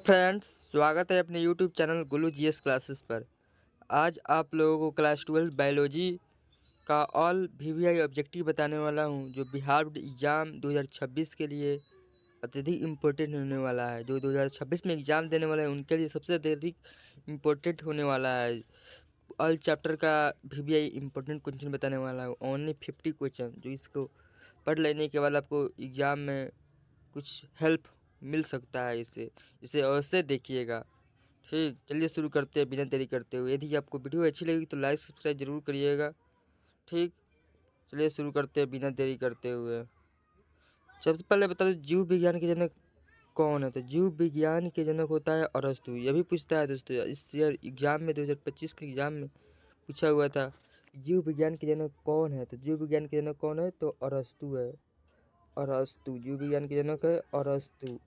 Friends, स्वागत है अपने यूट्यूब चैनल गुल्लू जीएस क्लासेस पर। आज आप लोगों को क्लास 12 बायोलॉजी का ऑल वीवीआई ऑब्जेक्टिव बताने वाला हूं, जो बिहार बोर्ड एग्ज़ाम 2026 के लिए अत्यधिक इम्पोर्टेंट होने वाला है। जो 2026 में एग्ज़ाम देने वाले हैं उनके लिए सबसे अत्यधिक इम्पोर्टेंट होने वाला है। ऑल चैप्टर का वीवीआई इम्पोर्टेंट क्वेश्चन बताने वाला है। ओनली 50 क्वेश्चन, जो इसको पढ़ लेने के बाद आपको एग्ज़ाम में कुछ हेल्प मिल सकता है। इसे इसे अवश्य देखिएगा। ठीक, चलिए शुरू करते हैं बिना देरी करते हुए। यदि आपको वीडियो अच्छी लगी तो लाइक सब्सक्राइब जरूर करिएगा। ठीक, चलिए शुरू करते हैं बिना देरी करते हुए। सबसे पहले बता दो, जीव विज्ञान के जनक कौन है। तो जीव विज्ञान के जनक होता है अरस्तु। यह भी पूछता है दोस्तों, इस ईयर एग्जाम में 2025 के एग्जाम में पूछा हुआ था, जीव विज्ञान के जनक कौन है। तो जीव विज्ञान के जनक कौन है, तो अरस्तु है। अरस्तु जीव विज्ञान के जनक है, अरस्तु।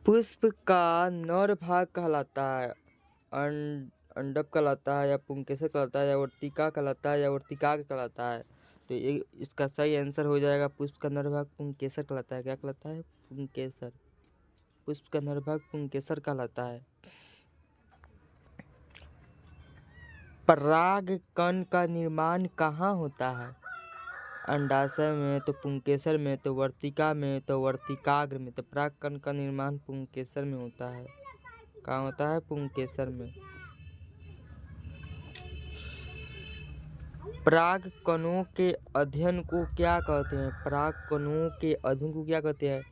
पुष्प का नर भाग कहलाता है अंडप कहलाता है, या पुंकेसर कहलाता है, या वर्तिका कहलाता है, या वर्तिकाग्र कहलाता है। तो ये इसका सही आंसर हो जाएगा, पुष्प का नर भाग पुंकेसर कहलाता है। क्या कहलाता है, पुंकेसर। पुष्प का नर भाग पुंकेसर कहलाता है। पराग कण का निर्माण कहाँ होता है। अंडाशय में, तो पुंकेसर में, तो वर्तिका में, तो वर्तिकाग्र में। तो पराग कण का निर्माण पुंकेसर में होता है। कहाँ होता है, पुंकेसर में। पराग कणों के अध्ययन को क्या कहते हैं। पराग कणों के अध्ययन को क्या कहते हैं,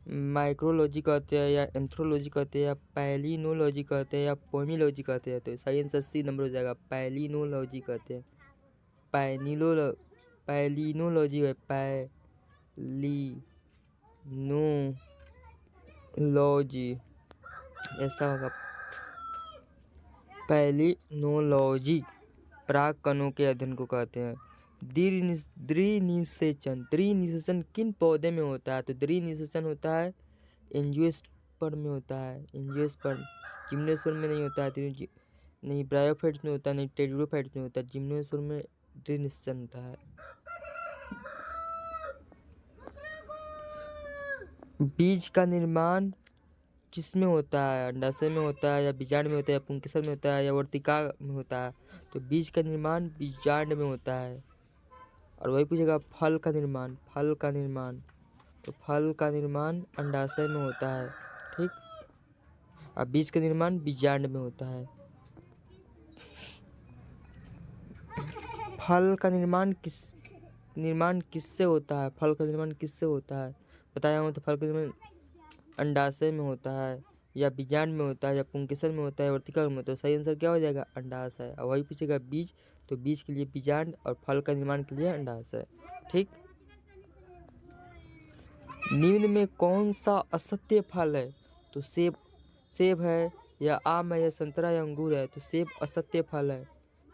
माइक्रोलॉजी कहते हैं, या एंथ्रोलॉजी कहते हैं, या पैलिनोलॉजी कहते हैं, या पोमिलॉजी कहते हैं। तो सही आंसर सी नंबर हो जाएगा, पैलिनोलॉजी कहते हैं। पैलिनोलॉजी है, पैलिनोलॉजी ऐसा होगा, पैलिनोलॉजी। पराग कणों के अध्ययन को कहते हैं। द्विनिषेचन द्विनिषेचन किन पौधे में होता है। तो द्विनिषेचन होता है एंजियोस्पर्म में होता है। एंजियोस्पर्म, जिम्नोस्पर्म में नहीं होता है। नहीं ब्रायोफाइट्स में होता है, नहीं टेरिडोफाइट्स में होता है। जिम्नोस्पर्म में द्विनिषेचन होता है। बीज का निर्माण किसमें होता है, अंडाशय में होता है, या बीजांड में होता है, या पुंकेसर में होता है, या वर्तिका में होता है। तो बीज का निर्माण बीजांड में होता है। और वही पूछेगा फल का निर्माण, फल का निर्माण, तो फल का निर्माण अंडाशय में होता है। ठीक, और बीज का निर्माण बीजांड में होता है। फल का निर्माण किससे होता है। फल का निर्माण किससे होता है, बताया हूँ। तो फल का निर्माण अंडाशय में होता है, या बीजांड में होता है, या पुंकेसर में होता है, वर्तिका में होता है। सही आंसर क्या हो जाएगा, अंडाशय। और वही पूछेगा बीज, तो बीज के लिए बीजांड, और फल का निर्माण के लिए अंडाशय। ठीक, निम्न में कौन सा असत्य फल है। तो सेब है, या आम है, या संतरा, या अंगूर है। तो सेब असत्य फल है।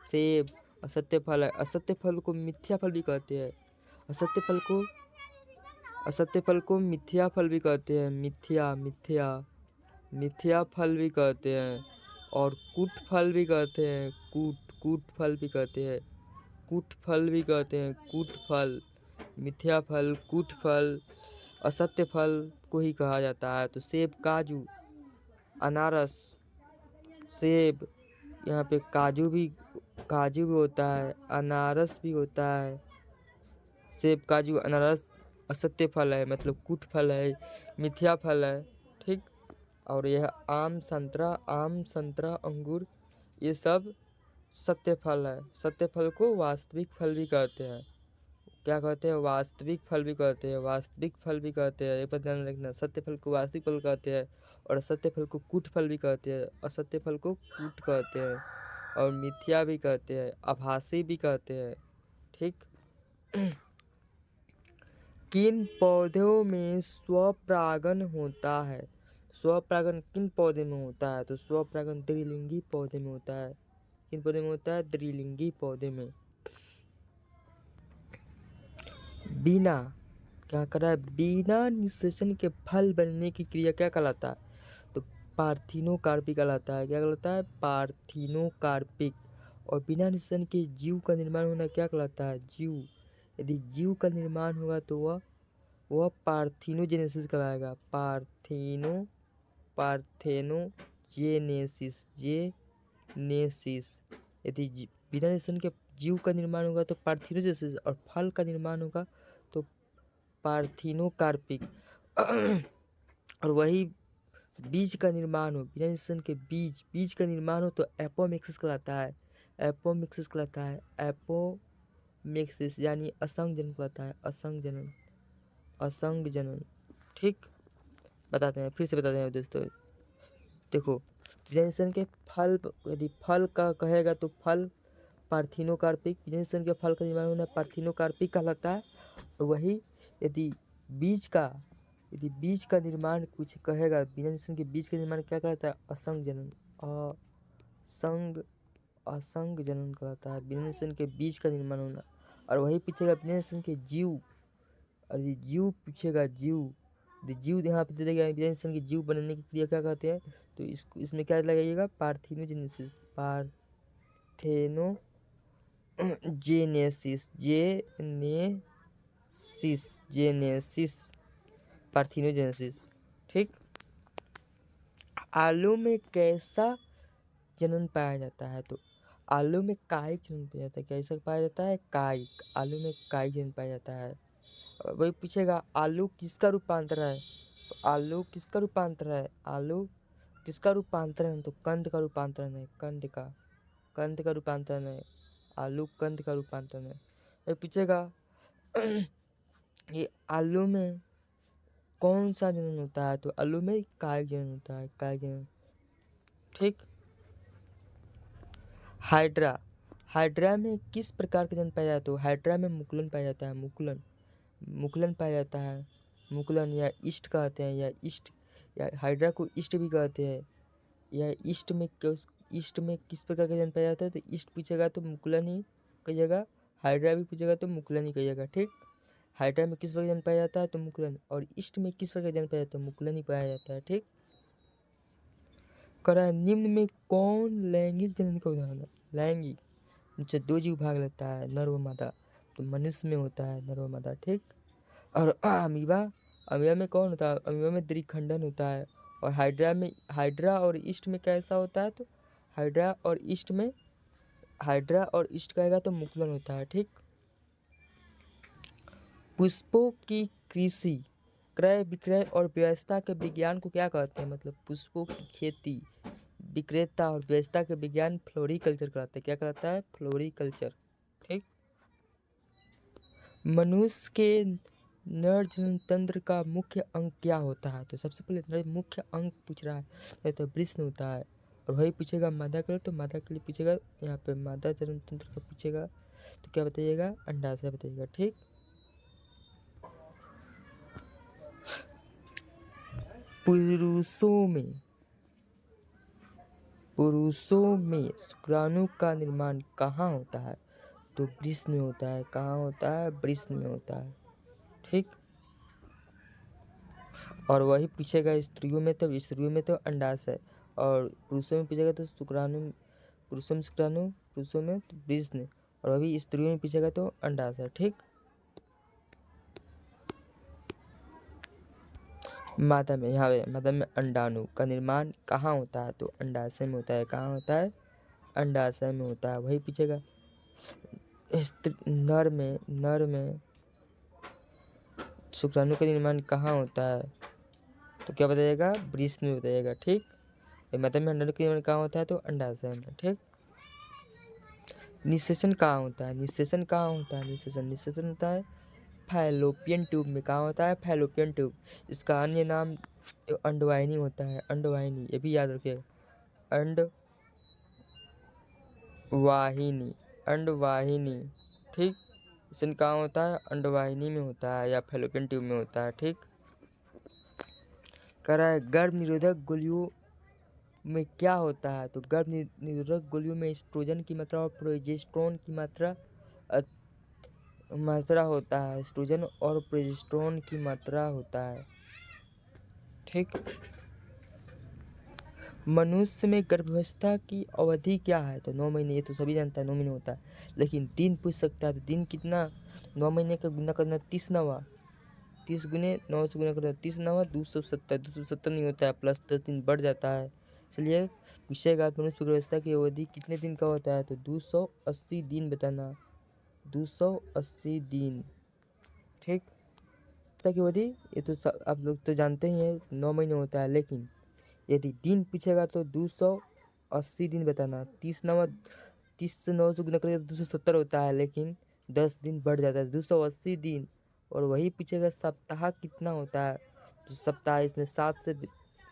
सेब असत्य फल है। असत्य फल को मिथ्या फल भी कहते हैं। असत्य फल को मिथ्या फल भी कहते हैं। मिथ्या फल भी कहते हैं। और कूट फल भी कहते हैं। कूट फल भी कहते हैं। कूट फल भी कहते हैं। कूट फल, मिथ्या फल, कूट फल, असत्य फल को ही कहा जाता है। तो सेब, काजू, अनारस, सेब, यहाँ पे काजू भी होता है, अनारस भी होता है। सेब, काजू, अनारस असत्य फल है, मतलब कूट फल है, मिथ्या फल है। ठीक, और यह आम, संतरा, अंगूर, ये सब सत्य फल है। सत्य फल को वास्तविक फल भी कहते हैं। क्या कहते हैं, वास्तविक फल भी कहते हैं। वास्तविक फल भी कहते हैं, ये पर ध्यान रखना। सत्य फल को वास्तविक फल कहते हैं, और असत्य फल को कूट फल भी कहते हैं। असत्य फल को कूट कहते हैं, और मिथ्या भी कहते हैं, आभासी भी कहते हैं। ठीक, किन पौधों में स्वपरागन होता है। स्वपरागन किन पौधे में होता है। तो स्वपरागन द्विलिंगी पौधे में होता है। किन पौधे में होता है, द्विलिंगी पौधे में। बिना क्या करा है, बिना निषेचन के फल बनने की क्रिया क्या कहलाता है। तो पार्थिनोकार्पिक कहलाता है। क्या कहलाता है, पार्थिनोकार्पिक। और बिना निषेचन के जीव का निर्माण होना क्या कहलाता है, जीव। यदि जीव का निर्माण होगा तो वह पार्थेनोजेनेसिस कहलाएगा। पार्थेनोजेनेसिस यदि बिना निषेचन के जीव का निर्माण होगा तो पार्थेनोजेनेसिस, और फल का निर्माण होगा तो पार्थेनोकार्पिक। और वही बीज का निर्माण हो, बिना निषेचन के बीज का निर्माण हो तो एपोमिक्सिस कहलाता है। एपोमिक्सिस यानी असंग जनन कहलाता है। असंग जनन। ठीक, बताते हैं, फिर से बताते हैं दोस्तों। देखो, बिना निषेचन के फल, यदि फल का कहेगा तो फल पार्थेनोकार्पिक, बिना निषेचन के फल का निर्माण होना पार्थेनोकार्पिक कहलाता है। और वही यदि बीज का निर्माण कुछ कहेगा, बिना निषेचन के बीज का निर्माण क्या कहलाता है? असंग जनन। असंग जनन कहलाता है, बिना निषेचन के बीज का निर्माण होना। और वही पूछेगा बिना निषेचन के जीव, और ये जीव पूछेगा, जीव यहाँ पे दे देगा, बिना निषेचन के जीव बनने की क्रिया क्या कहते हैं? तो इसमें क्या लगाइएगा? पार्थेनोजेनेसिस। पार्थेनोजेनेसिस। ठीक। आलू में कैसा जनन पाया जाता है? तो आलू में कायिक जनन पाया जाता है। कैसा पाया जाता है? कायिक। आलू में कायिक जनन पाया जाता है। वही पूछेगा आलू किसका रूपांतर है? तो आलू किसका रूपांतर है? तो कंद का रूपांतरण है। कंद का रूपांतरण है। आलू कंद का रूपांतरण है। वही पूछेगा ये आलू में कौन सा जनन होता है? तो आलू में कायिक जनन होता है। कायिक जनन। ठीक। हाइड्रा में किस प्रकार का जनन पाया जाता है? तो हाइड्रा में मुकुलन पाया जाता है। मुकुलन पाया जाता है। मुकुलन या ईस्ट कहते हैं, या हाइड्रा को ईस्ट भी कहते हैं। या ईस्ट में किस प्रकार का जनन पाया जाता है? तो ईस्ट पूछेगा तो मुकुलन ही कहिएगा, हाइड्रा भी पूछेगा तो मुकुलन ही कहिएगा। ठीक। हाइड्रा में किस प्रकार जनन पाया जाता है? तो मुकुलन। और ईस्ट में किस प्रकार जनन पाया जाता है? मुकुलन ही पाया जाता है। ठीक। करा निम्न में कौन लैंगिक जनन का उदाहरण है? लैंगिक नीचे दो जीव भाग लेता है, नर व मादा। तो मनुष्य में होता है नर व मादा। ठीक। और अमीबा में कौन होता है? अमीबा में द्विखंडन होता है। और हाइड्रा और ईस्ट में कैसा होता है? तो हाइड्रा और ईस्ट कहेगा तो मुकुलन होता है। ठीक। पुष्पों की कृषि, क्रय विक्रय और व्यवस्था के विज्ञान को क्या कहते हैं? मतलब पुष्पों की खेती, विक्रेता और व्यवस्था के विज्ञान फ्लोरिकल्चर कहलाता है। क्या कहलाता है? फ्लोरिकल्चर। ठीक। मनुष्य के नर जनन तंत्र का मुख्य अंग क्या होता है? तो सबसे पहले मुख्य अंग पूछ रहा है, तो वृषण होता है। और वही पूछेगा मादा के लिए, तो मादा के लिए पूछेगा, यहाँ पे मादा जनन तंत्र का पूछेगा तो क्या बताइएगा? अंडाशय बताइएगा। ठीक। पुरुषों में शुक्राणु का निर्माण कहाँ होता है? तो वृषण में होता है। कहाँ होता है? वृषण में होता है। ठीक। और वही पूछेगा स्त्रियों में तो अंडाशय, और पुरुषों में पूछेगा तो शुक्राणु, पुरुषों में शुक्राणु, पुरुषों में तो वृषण, और वही स्त्रियों में पूछेगा तो अंडाशय। ठीक। मादा में अंडाणु का निर्माण कहाँ होता है? तो अंडाशय में होता है। कहाँ होता है? अंडाशय में होता है। वही पूछेगा नर में शुक्राणु का निर्माण कहाँ होता है? तो क्या बताइएगा? वृषण में बताइएगा। ठीक। मादा में अंडाणु का निर्माण कहाँ होता है? तो अंडाशय में। ठीक। निषेचन कहाँ होता है? निषेचन होता है फैलोपियन ट्यूब में। कहाँ होता है? Fallopian tube. इसका अन्य नाम अंडवाहिनी होता है। अंडवाहिनी, ये भी याद रखिएगा। अंडवाहिनी। ठीक। निषेचन कहाँ होता है? अंडवाहिनी में होता है या फैलोपियन ट्यूब में होता है। ठीक। कह रहा है गर्भ निरोधक गोलियों में क्या होता है? तो गर्भ निरोधक गोलियों में एस्ट्रोजन की मात्रा और प्रोजेस्टेरोन की मात्रा होता है। एस्ट्रोजन और प्रोजेस्टेरोन की मात्रा होता है। ठीक। मनुष्य में गर्भावस्था की अवधि क्या है? तो 9 महीने। ये तो सभी जानता है 9 महीने होता है, लेकिन दिन पूछ सकता है। तो दिन कितना? 9 महीने का गुना करना 30 नवा 30 गुने 9 से गुना करो 30 9 270, 270 नहीं होता है, प्लस 10 दिन बढ़ जाता है। चलिए पूछेगा मनुष्य व्यवस्था की अवधि कितने दिन का होता है, तो 280 दिन बताना, 280 दिन। ठीक, की अवधि ये तो आप लोग तो जानते ही हैं 9 महीने होता है, लेकिन यदि दिन पूछेगा तो 280 दिन बताना। 30 से 9 से गुना करेगा तो 270 होता है, लेकिन 10 दिन बढ़ जाता है, 280 दिन। और वही पूछेगा सप्ताह कितना होता है, तो सप्ताह इसमें 7 से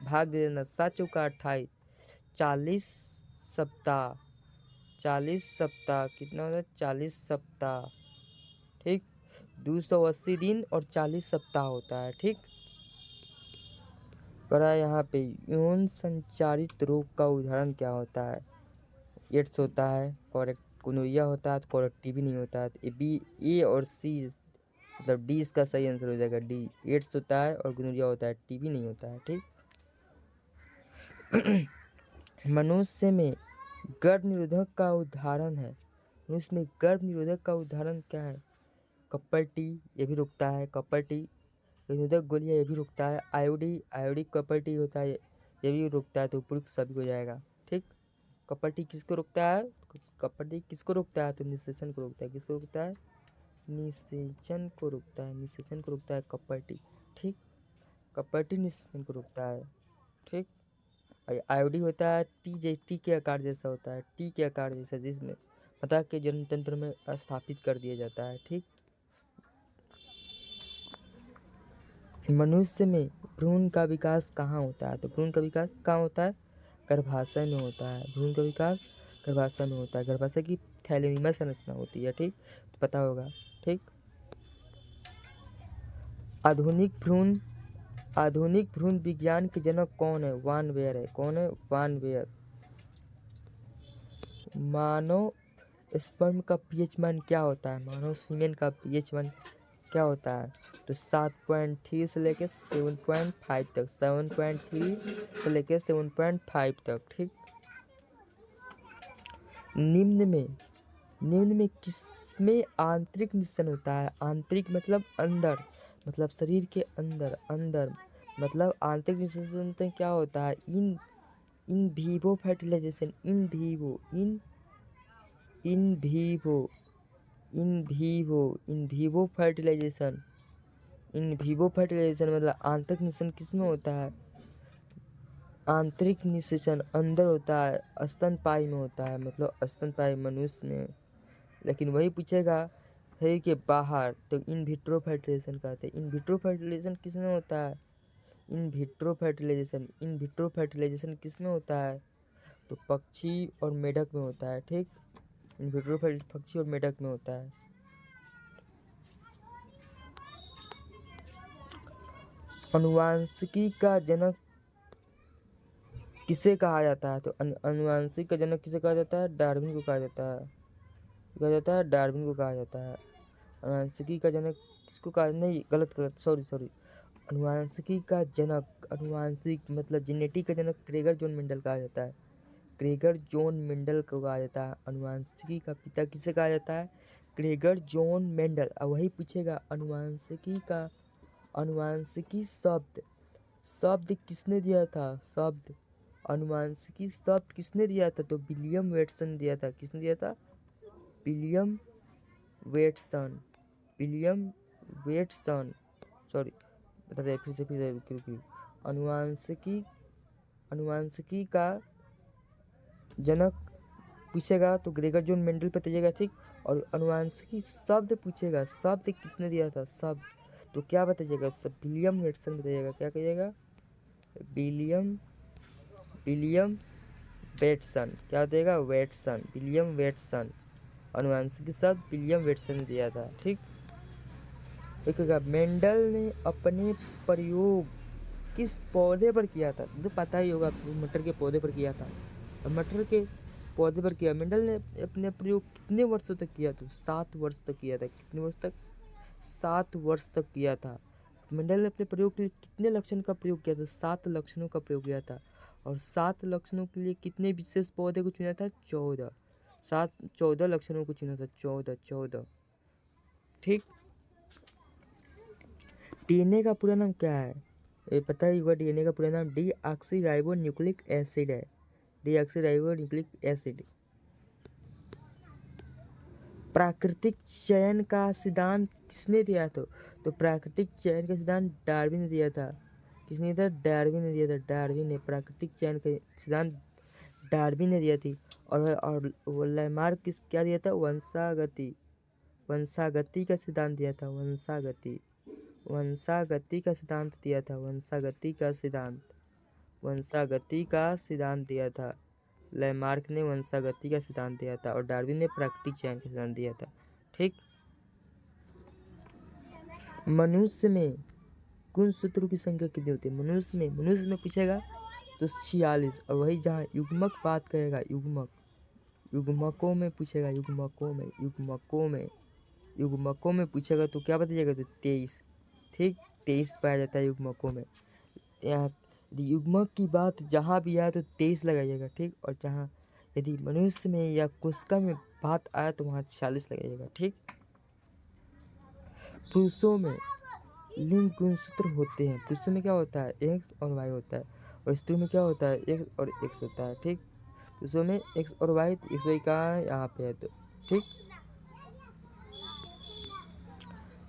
भाग दे देना, 7 चौका 28, 40 सप्ताह, 40 सप्ताह कितना होता है, 40 सप्ताह। ठीक, 280 दिन और 40 सप्ताह होता है। ठीक, करा यहाँ पे यौन संचारित रोग का उदाहरण क्या होता है, एड्स होता है, करेक्ट, गोनोरिया होता है, तो करेक्ट टीबी नहीं होता है, तो बी ए और सी मतलब डी इसका सही आंसर हो जाएगा, डी। एड्स होता है और गोनोरिया होता है, टीबी नहीं होता है। ठीक, मनुष्य में गर्भ निरोधक का उदाहरण है, मनुष्य में गर्भ निरोधक का उदाहरण क्या है, कपल टी, ये भी रुकता है, कपल टी। निरोधक गोलियां, ये भी रुकता है, आयोडी कपल टी होता है, ये भी रुकता है, तो उपयुक्त सभी हो जाएगा। ठीक, कपल टी किसको रोकता है, कपल टी किसको रोकता है, तो निषेचन को रोकता है, किसको रोकता है, निषेचन को रोकता है, निषेचन को रोकता है कपल टी। ठीक, कपल टी निषेचन को रोकता है। ठीक, आयोडी होता है टी के आकार जैसा होता है, टी के आकार जैसा, जिसमें पता के जन्म तंत्र में स्थापित कर दिया जाता है। ठीक, मनुष्य में भ्रूण का विकास कहाँ होता है, तो भ्रूण का विकास कहाँ होता है, गर्भाशय में होता है, भ्रूण का विकास गर्भाशय में होता है, गर्भाशय की थैलेमीमा संरचना होती है। ठीक, तो पता होगा। ठीक, आधुनिक भ्रूण विज्ञान के जनक कौन है, वान वेयर है, कौन है, वान वेयर। मानव स्पर्म का पीएच मान क्या होता है, मानव सीमेन का पीएच मान क्या होता है, तो 7.3 से लेके 7.5 तक, 7.3 से लेके 7.5 तक। ठीक, निम्न में किसमें आंतरिक निषेचन होता है, आंतरिक मतलब अंदर, मतलब शरीर के अंदर, अंदर मतलब आंतरिक निषेचन क्या होता है, in vivo fertilisation, in vivo fertilisation, in vivo fertilisation मतलब आंतरिक निषेचन किसमें होता है, आंतरिक निषेचन अंदर होता है, स्तनपायी में होता है, मतलब स्तनपायी मनुष्य में। लेकिन वही पूछेगा है कि बाहर, तो इन विट्रो फर्टिलाइजेशन कहते हैं। इन विट्रो फर्टिलाइजेशन किसमें होता है, इन विट्रो फर्टिलाइजेशन किसमें होता है, तो पक्षी और मेढक में होता है। ठीक, इन विट्रो पक्षी और मेढक में होता है। अनुवांशिकी का जनक किसे कहा जाता है, तो अनुवांशिक का जनक किसे कहा जाता है, डार्विन को कहा जाता है, डार्विन को कहा जाता है। अनुवांशिकी का जनक किसको कहा, नहीं गलत सॉरी, अनुवांशिकी का जनक, अनुवांशिक मतलब जेनेटिक का जनक क्रेगर जॉन मेंडल कहा जाता है, क्रेगर जॉन मेंडल को कहा जाता है। अनुवांशिकी का पिता किसे कहा जाता है, क्रेगर जॉन मेंडल। अब वही पूछेगा अनुवांशिकी शब्द किसने दिया था, अनुवांशिकी शब्द किसने दिया था, तो विलियम वेटसन दिया था, किसने दिया था, विलियम वेटसन, सॉरी बता दे फिर से रुकी। अनुवांशिकी का जनक पूछेगा तो ग्रेगर जॉन मेंडल पे बताइएगा। ठीक, और अनुवांशिकी शब्द पूछेगा, शब्द किसने दिया था, शब्द तो क्या बताइएगा, सब विलियम वेटसन बताइएगा, क्या कहिएगा, विलियम वेटसन, क्या बताइएगा, विलियम वेटसन, अनुवांशिकी शब्द विलियम वेटसन ने दिया था। ठीक, देखिएगा मेंडल ने अपने प्रयोग किस पौधे पर किया था, तो पता ही होगा आपको, मटर के पौधे पर किया था। मटर के पौधे पर किया, मेंडल ने अपने प्रयोग कितने वर्षों तक किया, तो 7 वर्ष तक किया था, कितने वर्ष तक, 7 वर्ष तक किया था। मेंडल ने अपने प्रयोग के लिए कितने लक्षण का प्रयोग किया था, 7 लक्षणों का प्रयोग किया था। और 7 लक्षणों के लिए कितने विशेष पौधे को चुना था, 14 लक्षणों को चुना था, 14। ठीक, डीएनए का पूरा नाम क्या है? ये पता ही होगा, डीएनए का पूरा नाम डीऑक्सीराइबो न्यूक्लिक एसिड है। Deoxyribo nucleic acid. प्राकृतिक चयन का सिद्धांत किसने दिया था? तो प्राकृतिक चयन का सिद्धांत डार्विन ने दिया था। किसने दिया था? डार्विन ने दिया था। डार्विन ने प्राकृतिक चयन का सिद्धांत डार्विन ने दिया थी। और वो लैमार्क किस क्या दिया था? वंशागति। वंशागति का सिद्धांत दिया था। वंशागति। वंशागति का सिद्धांत दिया था। वंशागति का सिद्धांत। वंशागति का सिद्धांत दिया था। लैमार्क ने वंशागति का सिद्धांत दिया था और डार्विन ने प्राकृतिक चयन का सिद्धांत दिया था। ठीक। मनुष्य में गुणसूत्रों की संख्या कितनी होती है? मनुष्य में पूछेगा तो 46। और वही जहाँ युग्मक बात करेगा, युग्मकों में पूछेगा, युग्मकों में पूछेगा तो क्या बताइएगा? तो 23। ठीक, 23 पाया जाता है युग्मकों में। यहाँ युग्मक की बात जहाँ भी आए तो 23 लगाइएगा। ठीक, और जहाँ यदि मनुष्य में या कोशिका में बात आए तो वहाँ 40 लगाइएगा। ठीक। पुरुषों में लिंग गुणसूत्र होते हैं। पुरुषों में क्या होता है? एक्स और वाई होता है। और स्त्री में क्या होता है? एक्स और एक्स होता है। ठीक, पुरुषों में एक्स और वाई, एक्स वाई कहाँ है? यहाँ पे है। तो ठीक।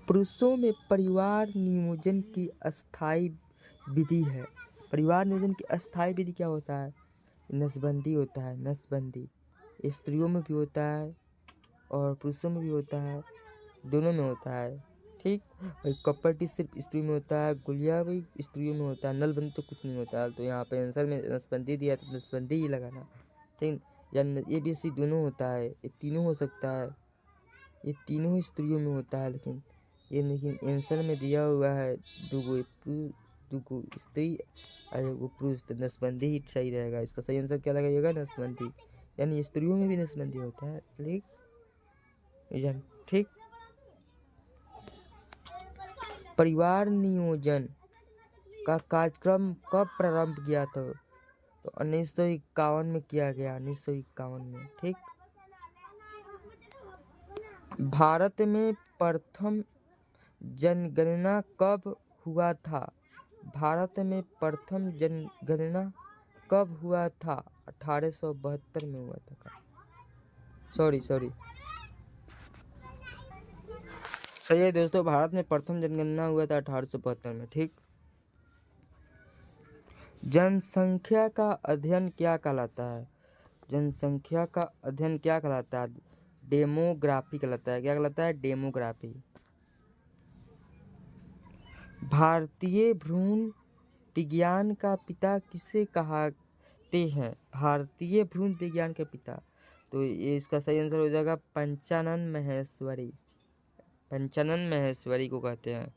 पुरुषों में परिवार नियोजन की अस्थायी विधि है। परिवार नियोजन की अस्थायी विधि क्या होता है? नसबंदी होता है। नसबंदी स्त्रियों में भी होता है और पुरुषों में भी होता है, दोनों में होता है। ठीक, भाई कपटी सिर्फ स्त्री में होता है, गुलिया भी स्त्रियों में होता है, नलबंदी तो कुछ नहीं होता है। तो यहाँ पे आंसर में नसबंदी दिया तो नसबंदी ही लगाना। ठीक, या ABC दोनों होता है, ये तीनों हो सकता है, ये तीनों स्त्रियों में होता है। लेकिन आंसर में दिया हुआ है दुगो स्त्री और एगो पुरुष, तो नसबंदी ही सही रहेगा। इसका सही आंसर क्या लगाइएगा? नसबंदी। यानी स्त्रियों में भी नसबंदी होता है। ठीक। परिवार नियोजन का कार्यक्रम कब प्रारंभ किया था? तो 1951 में किया गया। 1951 में। ठीक। भारत में प्रथम जनगणना कब हुआ था? भारत में प्रथम जनगणना कब हुआ था? 1872 में हुआ था। सॉरी सही है दोस्तों, भारत में प्रथम जनगणना हुआ था 1872 में। ठीक। जनसंख्या का अध्ययन क्या कहलाता है? जनसंख्या का अध्ययन क्या कहलाता है? डेमोग्राफी कहलाता है। क्या कहलाता है? डेमोग्राफी। भारतीय भ्रूण विज्ञान का पिता किसे कहते हैं? भारतीय भ्रूण विज्ञान के पिता, तो ये इसका सही आंसर हो जाएगा पंचानन महेश्वरी। पंचानन महेश्वरी को कहते हैं।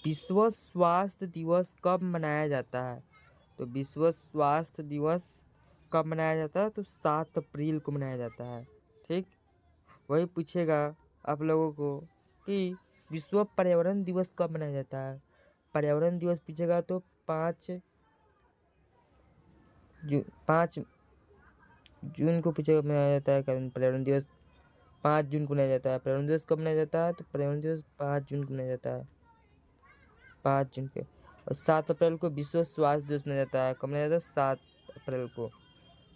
विश्व स्वास्थ्य दिवस कब मनाया जाता है? तो विश्व स्वास्थ्य दिवस कब मनाया जाता है? तो 7 अप्रैल को मनाया जाता है। ठीक, वही पूछेगा आप लोगों को कि विश्व पर्यावरण दिवस कब मनाया जाता है? पर्यावरण दिवस पूछेगा तो 5 जून को पूछेगा मनाया जाता है। कारण पर्यावरण दिवस 5 जून को मनाया जाता है। पर्यावरण दिवस कब मनाया जाता है? तो पर्यावरण दिवस 5 जून को मनाया जाता है। 5 जून के। और 7 अप्रैल को विश्व स्वास्थ्य दिवस मनाया जाता है। कब मनाया जाता है? 7 अप्रैल को।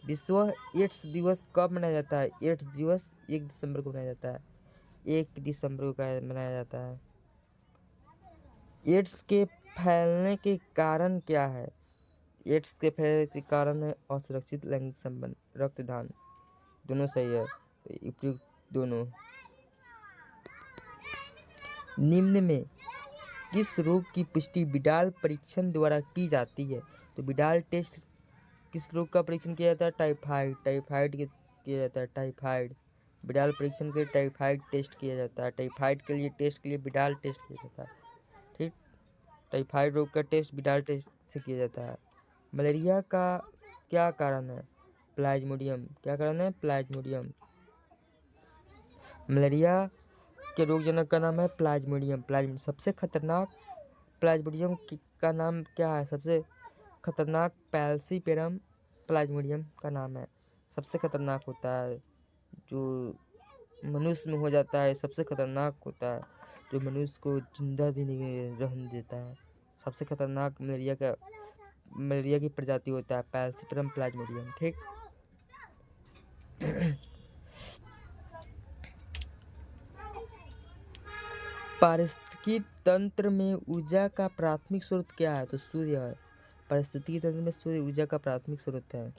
विश्व एड्स दिवस कब मनाया जाता है? एड्स दिवस 1 दिसंबर को मनाया जाता है। 1 दिसंबर को मनाया जाता है। एड्स के फैलने के कारण क्या है? एड्स के फैलने के कारण है असुरक्षित लैंगिक संबंध, रक्तदान। दोनों सही है, उपयुक्त दोनों। निम्न में किस रोग की पुष्टि विडाल परीक्षण द्वारा की जाती है? तो विडाल टेस्ट किस रोग का परीक्षण किया जाता है? टाइफाइड किया जाता है। टाइफाइड विडाल परीक्षण के टाइफाइड टेस्ट किया जाता है। टाइफाइड के लिए टेस्ट के लिए विडाल टेस्ट किया जाता है। ठीक, टाइफाइड रोग का टेस्ट विडाल टेस्ट से किया जाता है। मलेरिया का क्या कारण है? प्लाज्मोडियम। क्या कारण है? प्लाज्मोडियम। मलेरिया के रोगजनक का नाम है प्लाज्मोडियम। सबसे खतरनाक प्लाज्मोडियम का नाम क्या है? सबसे खतरनाक पैल्सीपेरम प्लाज्मोडियम का नाम है। सबसे खतरनाक होता है जो मनुष्य में हो जाता है सबसे खतरनाक होता है, जो मनुष्य को जिंदा भी नहीं रहने देता है। सबसे खतरनाक मलेरिया की प्रजाति होता है पैल्सिट्रम प्लाज्मोडियम। ठीक। पारिस्थितिकी तंत्र में ऊर्जा का प्राथमिक स्रोत क्या है? तो सूर्य है। पारिस्थितिकी तंत्र में सूर्य ऊर्जा का प्राथमिक स्रोत है।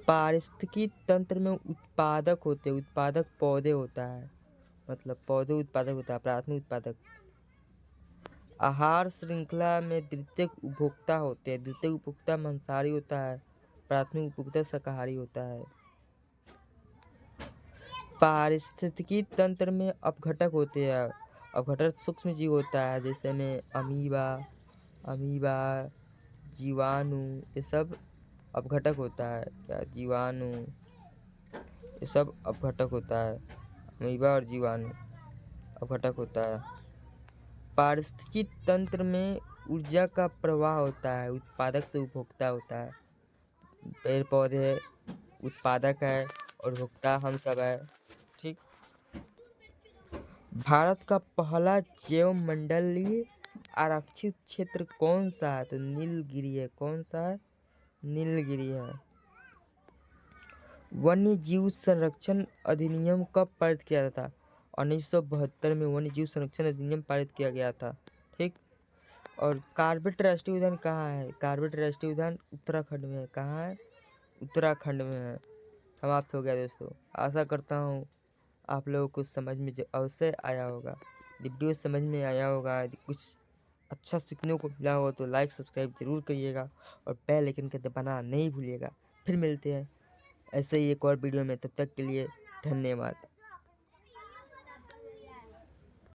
पारिस्थितिकी तंत्र में उत्पादक पौधे होता है, मतलब पौधे उत्पादक होता है, प्राथमिक उत्पादक। आहार श्रृंखला में द्वितीयक उपभोक्ता होते हैं। द्वितीयक उपभोक्ता मांसाहारी होता है, प्राथमिक उपभोक्ता शाकाहारी होता है। पारिस्थितिकी तंत्र में अपघटक होते हैं। अपघटक सूक्ष्म जीव होता है, जैसे में अमीबा, जीवाणु, ये सब अपघटक होता है। क्या जीवाणु, ये सब अपघटक होता है। अमीबा और जीवाणु अपघटक होता है। पारिस्थितिकी तंत्र में ऊर्जा का प्रवाह होता है, उत्पादक से उपभोक्ता होता है। पेड़ पौधे उत्पादक है और भोक्ता हम सब है। ठीक। भारत का पहला जैव मंडलीय आरक्षित क्षेत्र कौन सा है? तो नीलगिरी है। कौन सा है? नीलगिरी है। वन्य जीव संरक्षण अधिनियम कब पारित किया था? 1972 में वन्य जीव संरक्षण अधिनियम पारित किया गया था। ठीक। और कार्बेट राष्ट्रीय उद्यान कहाँ है? कार्बेट राष्ट्रीय उद्यान उत्तराखंड में है। कहाँ है? उत्तराखंड में है। समाप्त हो गया दोस्तों। आशा करता हूँ आप लोगों को समझ में अवश्य आया होगा, वीडियो समझ में आया होगा। यदि कुछ अच्छा सीखने को मिला हो तो लाइक सब्सक्राइब जरूर करिएगा और बेल आइकन का दबाना नहीं भूलिएगा। फिर मिलते हैं ऐसे ही एक और वीडियो में, तब तक के लिए धन्यवाद।